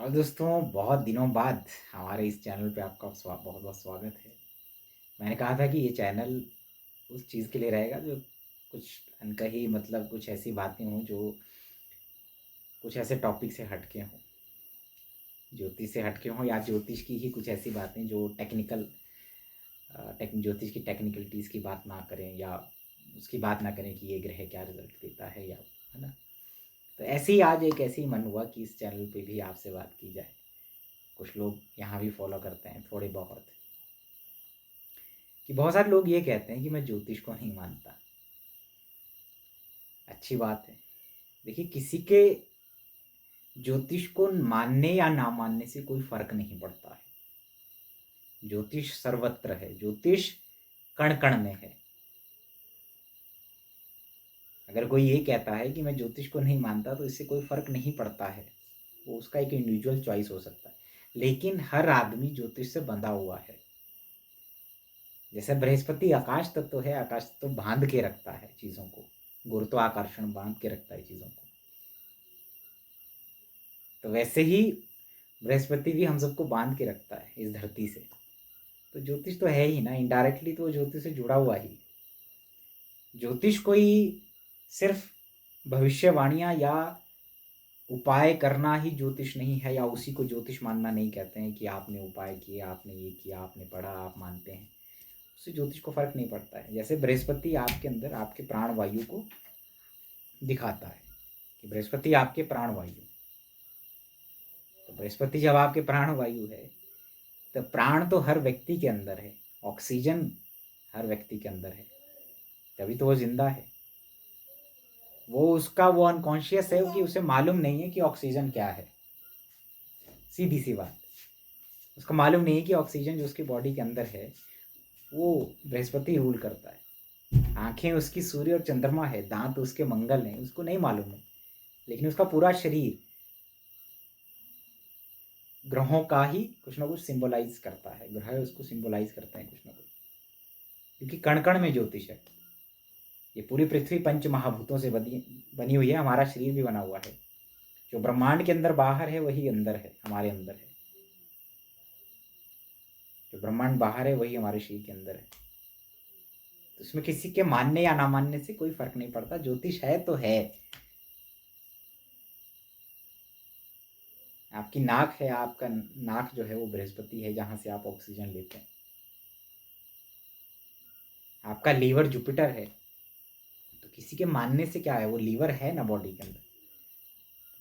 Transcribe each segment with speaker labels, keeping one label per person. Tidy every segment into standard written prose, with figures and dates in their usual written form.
Speaker 1: और दोस्तों, बहुत दिनों बाद हमारे इस चैनल पे आपका बहुत बहुत स्वागत है। मैंने कहा था कि ये चैनल उस चीज़ के लिए रहेगा जो कुछ अनकही, मतलब कुछ ऐसी बातें हों जो कुछ ऐसे टॉपिक से हटके हों, ज्योतिष से हटके हों, या ज्योतिष की ही कुछ ऐसी बातें जो ज्योतिष की टेक्निकलिटीज़ की बात ना करें, या उसकी बात ना करें कि ये ग्रह क्या रिजल्ट देता है, या है ना। तो ऐसे ही आज एक ऐसे ही मन हुआ कि इस चैनल पे भी आपसे बात की जाए। कुछ लोग यहाँ भी फॉलो करते हैं थोड़े बहुत, कि बहुत सारे लोग ये कहते हैं कि मैं ज्योतिष को नहीं मानता। अच्छी बात है। देखिए, किसी के ज्योतिष को मानने या ना मानने से कोई फर्क नहीं पड़ता है। ज्योतिष सर्वत्र है, ज्योतिष कण कण में है। अगर कोई ये कहता है कि मैं ज्योतिष को नहीं मानता तो इससे कोई फर्क नहीं पड़ता है, वो उसका एक इंडिविजुअल चॉइस हो सकता है। लेकिन हर आदमी ज्योतिष से बंधा हुआ है। जैसे बृहस्पति आकाश तत्व है, आकाश तत्व बांध के रखता है चीजों को, गुरुत्वाकर्षण बांध के रखता है चीजों को। तो वैसे ही बृहस्पति भी हम सबको बांध के रखता है इस धरती से। तो ज्योतिष तो है ही ना, इनडायरेक्टली तो ज्योतिष से जुड़ा हुआ ही। ज्योतिष कोई सिर्फ भविष्यवाणियां या उपाय करना ही ज्योतिष नहीं है, या उसी को ज्योतिष मानना नहीं कहते हैं कि आपने उपाय किए, आपने ये किया, आपने पढ़ा, आप मानते हैं। उससे ज्योतिष को फर्क नहीं पड़ता है। जैसे बृहस्पति आपके अंदर आपके प्राण वायु को दिखाता है कि बृहस्पति आपके प्राण वायु, तो बृहस्पति जब आपके प्राण वायु है तो प्राण तो हर व्यक्ति के अंदर है, ऑक्सीजन हर व्यक्ति के अंदर है, तभी तो वो जिंदा है। वो अनकॉन्शियस है कि उसे मालूम नहीं है कि ऑक्सीजन क्या है। सीधी सी बात, उसको मालूम नहीं है कि ऑक्सीजन जो उसकी बॉडी के अंदर है वो बृहस्पति रूल करता है। आंखें उसकी सूर्य और चंद्रमा है, दांत उसके मंगल है, उसको नहीं मालूम है। लेकिन उसका पूरा शरीर ग्रहों का ही कुछ ना कुछ सिंबलाइज करता है, ग्रह उसको सिंबलाइज करते हैं कुछ ना कुछ, क्योंकि कण कण में ज्योतिष है। ये पूरी पृथ्वी पंच महाभूतों से बनी हुई है। हमारा शरीर भी बना हुआ है। जो ब्रह्मांड के अंदर बाहर है वही अंदर है, हमारे अंदर है। जो ब्रह्मांड बाहर है वही हमारे शरीर के अंदर है। तो इसमें किसी के मानने या ना मानने से कोई फर्क नहीं पड़ता। ज्योतिष है तो है। आपकी नाक है, आपका नाक जो है वो बृहस्पति है, जहां से आप ऑक्सीजन लेते हैं। आपका लीवर जुपिटर है, तो किसी के मानने से क्या है, वो लीवर है ना बॉडी के अंदर,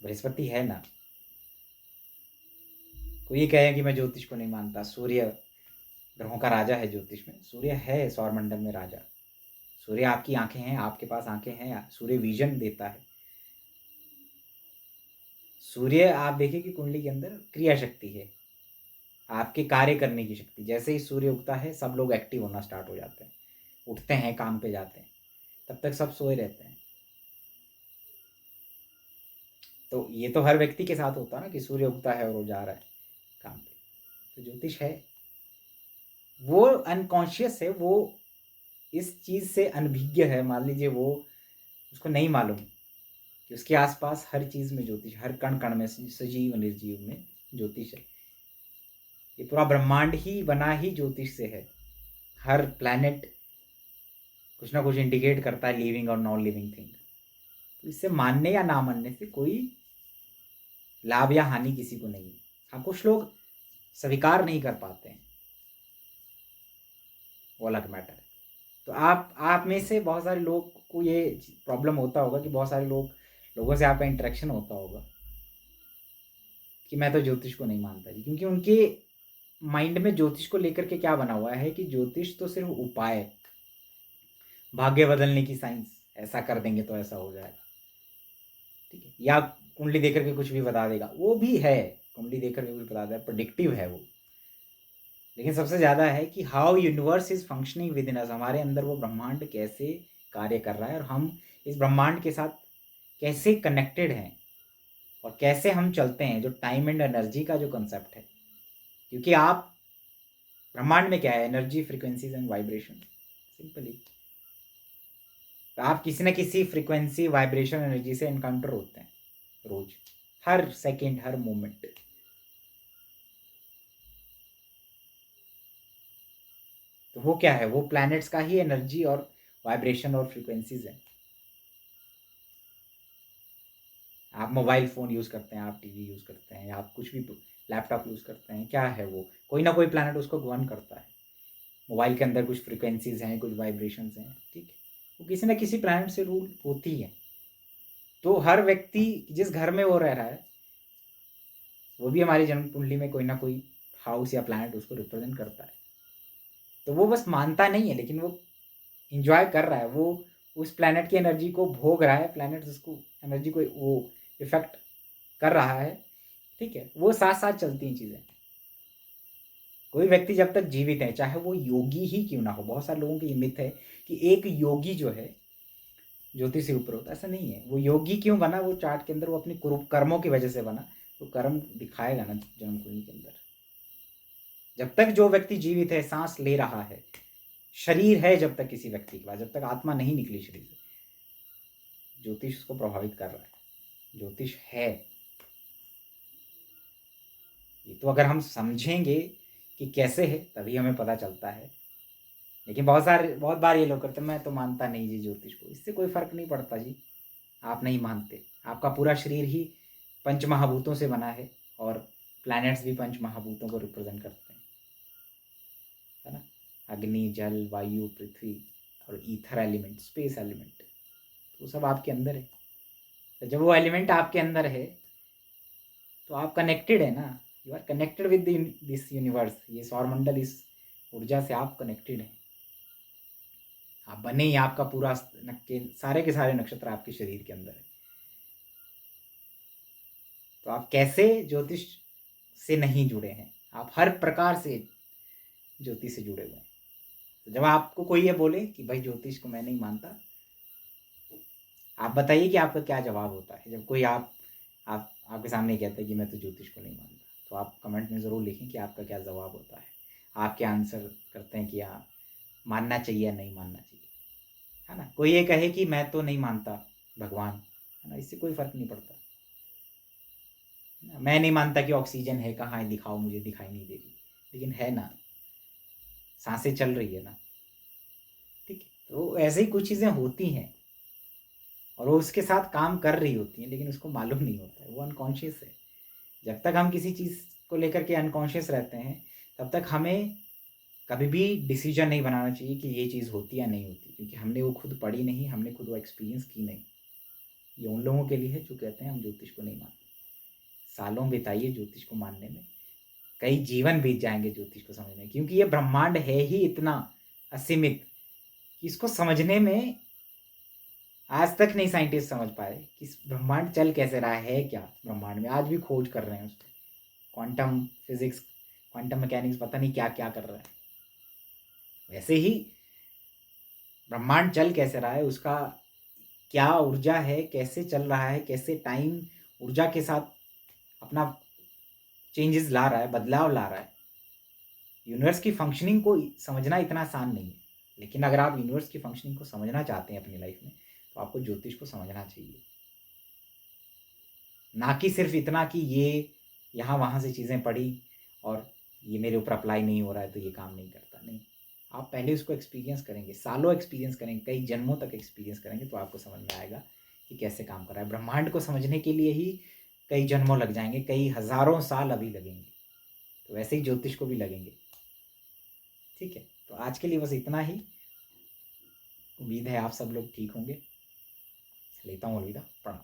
Speaker 1: बृहस्पति है ना। कोई ये कहे कि मैं ज्योतिष को नहीं मानता, सूर्य ग्रहों का राजा है ज्योतिष में, सूर्य है सौरमंडल में राजा। सूर्य आपकी आंखें हैं, आपके पास आंखें हैं, सूर्य विजन देता है। सूर्य आप देखिए कि कुंडली के अंदर क्रिया शक्ति है, आपके कार्य करने की शक्ति। जैसे ही सूर्य उगता है सब लोग एक्टिव होना स्टार्ट हो जाते हैं, उठते हैं, काम पे जाते हैं। तब तक सब सोए रहते हैं। तो ये तो हर व्यक्ति के साथ होता है ना कि सूर्य उगता है और वो जा रहा है काम पे। तो ज्योतिष है, वो अनकॉन्शियस है, वो इस चीज से अनभिज्ञ है। मान लीजिए वो, उसको नहीं मालूम कि उसके आसपास हर चीज में ज्योतिष, हर कण कण में, सजीव निर्जीव में ज्योतिष है। ये पूरा ब्रह्मांड ही बना ही ज्योतिष से है। हर प्लैनेट कुछ ना कुछ इंडिकेट करता है, लिविंग और नॉन लिविंग थिंग। तो इससे मानने या ना मानने से कोई लाभ या हानि किसी को नहीं है। हाँ, कुछ लोग स्वीकार नहीं कर पाते हैं, वो अलग मैटर है। तो आप में से बहुत सारे लोग को ये प्रॉब्लम होता होगा कि बहुत सारे लोगों से आपका इंटरेक्शन होता होगा कि मैं तो ज्योतिष को नहीं मानता जी, क्योंकि उनके माइंड में ज्योतिष को लेकर के क्या बना हुआ है कि ज्योतिष तो सिर्फ उपाय, भाग्य बदलने की साइंस, ऐसा कर देंगे तो ऐसा हो जाएगा, ठीक है। या कुंडली देकर के कुछ भी बता देगा, वो भी है, कुंडली देकर के कुछ बता देगा, प्रोडिक्टिव है वो। लेकिन सबसे ज़्यादा है कि how universe is functioning within us, हमारे अंदर वो ब्रह्मांड कैसे कार्य कर रहा है और हम इस ब्रह्मांड के साथ कैसे कनेक्टेड हैं और कैसे हम चलते हैं। जो टाइम एंड एनर्जी का जो कंसेप्ट है, क्योंकि आप ब्रह्मांड में क्या है, energy, frequencies and vibration, simply. तो आप किसी न किसी फ्रीक्वेंसी, वाइब्रेशन, एनर्जी से एनकाउंटर होते हैं रोज, हर सेकेंड, हर मोमेंट। तो वो क्या है, वो प्लैनेट्स का ही एनर्जी और वाइब्रेशन और फ्रीक्वेंसीज है। आप मोबाइल फ़ोन यूज़ करते हैं, आप टीवी यूज़ करते हैं, या आप कुछ भी लैपटॉप यूज़ करते हैं, क्या है वो, कोई ना कोई प्लैनेट उसको गवर्न करता है। मोबाइल के अंदर कुछ फ्रीक्वेंसीज हैं, कुछ वाइब्रेशंस हैं, ठीक है, वो किसी ना किसी प्लैनेट से रूल होती है। तो हर व्यक्ति जिस घर में वो रह रहा है, वो भी हमारी जन्म कुंडली में कोई ना कोई हाउस या प्लैनेट उसको रिप्रेजेंट करता है। तो वो बस मानता नहीं है, लेकिन वो इंजॉय कर रहा है, वो उस प्लैनेट की एनर्जी को भोग रहा है, प्लैनेट उसको एनर्जी को वो इफेक्ट कर रहा है, ठीक है, वो साथ साथ चलती हैं चीज़ें। कोई व्यक्ति जब तक जीवित है, चाहे वो योगी ही क्यों ना हो, बहुत सारे लोगों की ये मिथ है कि एक योगी जो है ज्योतिष से ऊपर होता, ऐसा नहीं है। वो योगी क्यों बना, वो चार्ट के अंदर वो अपने कर्मों की वजह से बना, तो कर्म दिखाएगा ना जन्म कुंडली के अंदर। जब तक जो व्यक्ति जीवित है, सांस ले रहा है, शरीर है, जब तक किसी व्यक्ति के पास, जब तक आत्मा नहीं निकली शरीर से, ज्योतिष उसको प्रभावित कर रहा है, ज्योतिष है। ये तो अगर हम समझेंगे कि कैसे है, तभी हमें पता चलता है। लेकिन बहुत बार ये लोग करते हैं, मैं तो मानता नहीं जी ज्योतिष को, इससे कोई फर्क नहीं पड़ता जी। आप नहीं मानते, आपका पूरा शरीर ही पंच महाभूतों से बना है, और प्लैनेट्स भी पंच महाभूतों को रिप्रेजेंट करते हैं, है ना। अग्नि, जल, वायु, पृथ्वी और ईथर एलिमेंट, स्पेस एलिमेंट, तो सब आपके अंदर है। तो जब वो एलिमेंट आपके अंदर है, तो आप कनेक्टेड है ना, you are connected with this universe. ये सौरमंडल, इस ऊर्जा से आप कनेक्टेड हैं। आप बने ही, आपका पूरा सारे के सारे नक्षत्र आपके शरीर के अंदर है। तो आप कैसे ज्योतिष से नहीं जुड़े हैं, आप हर प्रकार से ज्योतिष से जुड़े हुए हैं। तो जब आपको कोई ये बोले कि भाई ज्योतिष को मैं नहीं मानता, आप बताइए कि आपका क्या जवाब होता है जब कोई आपके सामने कहता है कि मैं तो ज्योतिष को नहीं मानता। तो आप कमेंट में ज़रूर लिखें कि आपका क्या जवाब होता है। आप क्या आंसर करते हैं कि हाँ मानना चाहिए या नहीं मानना चाहिए, है ना। कोई ये कहे कि मैं तो नहीं मानता भगवान, है ना, इससे कोई फ़र्क नहीं पड़ता। मैं नहीं मानता कि ऑक्सीजन है, कहाँ है दिखाओ मुझे, दिखाई नहीं दे रही, लेकिन है ना, सांसें चल रही है ना, ठीक है। तो ऐसे ही कुछ चीज़ें होती हैं और वो उसके साथ काम कर रही होती हैं, लेकिन उसको मालूम नहीं होता है, वो अनकॉन्शियस है। जब तक हम किसी चीज़ को लेकर के अनकॉन्शियस रहते हैं, तब तक हमें कभी भी डिसीजन नहीं बनाना चाहिए कि ये चीज़ होती या नहीं होती, क्योंकि हमने वो खुद पढ़ी नहीं, हमने खुद वो एक्सपीरियंस की नहीं। ये उन लोगों के लिए है जो कहते हैं हम ज्योतिष को नहीं मानते। सालों बिताइए ज्योतिष को मानने में, कई जीवन बीत जाएंगे ज्योतिष को समझने में, क्योंकि ये ब्रह्मांड है ही इतना असीमित कि इसको समझने में आज तक नहीं साइंटिस्ट समझ पाए कि ब्रह्मांड चल कैसे रहा है, क्या ब्रह्मांड में आज भी खोज कर रहे हैं उस पर। क्वांटम फिजिक्स, क्वांटम मैकेनिक्स, पता नहीं क्या क्या कर रहा है। वैसे ही ब्रह्मांड चल कैसे रहा है, उसका क्या ऊर्जा है, कैसे चल रहा है, कैसे टाइम ऊर्जा के साथ अपना चेंजेस ला रहा है, बदलाव ला रहा है। यूनिवर्स की फंक्शनिंग को समझना इतना आसान नहीं है, लेकिन अगर आप यूनिवर्स की फंक्शनिंग को समझना चाहते हैं अपनी लाइफ में, तो आपको ज्योतिष को समझना चाहिए। ना कि सिर्फ इतना कि ये यहाँ वहाँ से चीज़ें पढ़ी और ये मेरे ऊपर अप्लाई नहीं हो रहा है तो ये काम नहीं करता, नहीं। आप पहले उसको एक्सपीरियंस करेंगे, सालों एक्सपीरियंस करेंगे, कई जन्मों तक एक्सपीरियंस करेंगे, तो आपको समझ में आएगा कि कैसे काम कर रहा है। ब्रह्मांड को समझने के लिए ही कई जन्मों लग जाएंगे, कई हज़ारों साल अभी लगेंगे, तो वैसे ही ज्योतिष को भी लगेंगे, ठीक है। तो आज के लिए बस इतना ही। उम्मीद है आप सब लोग ठीक होंगे। लेता हूँ अलविदा, प्रणाम।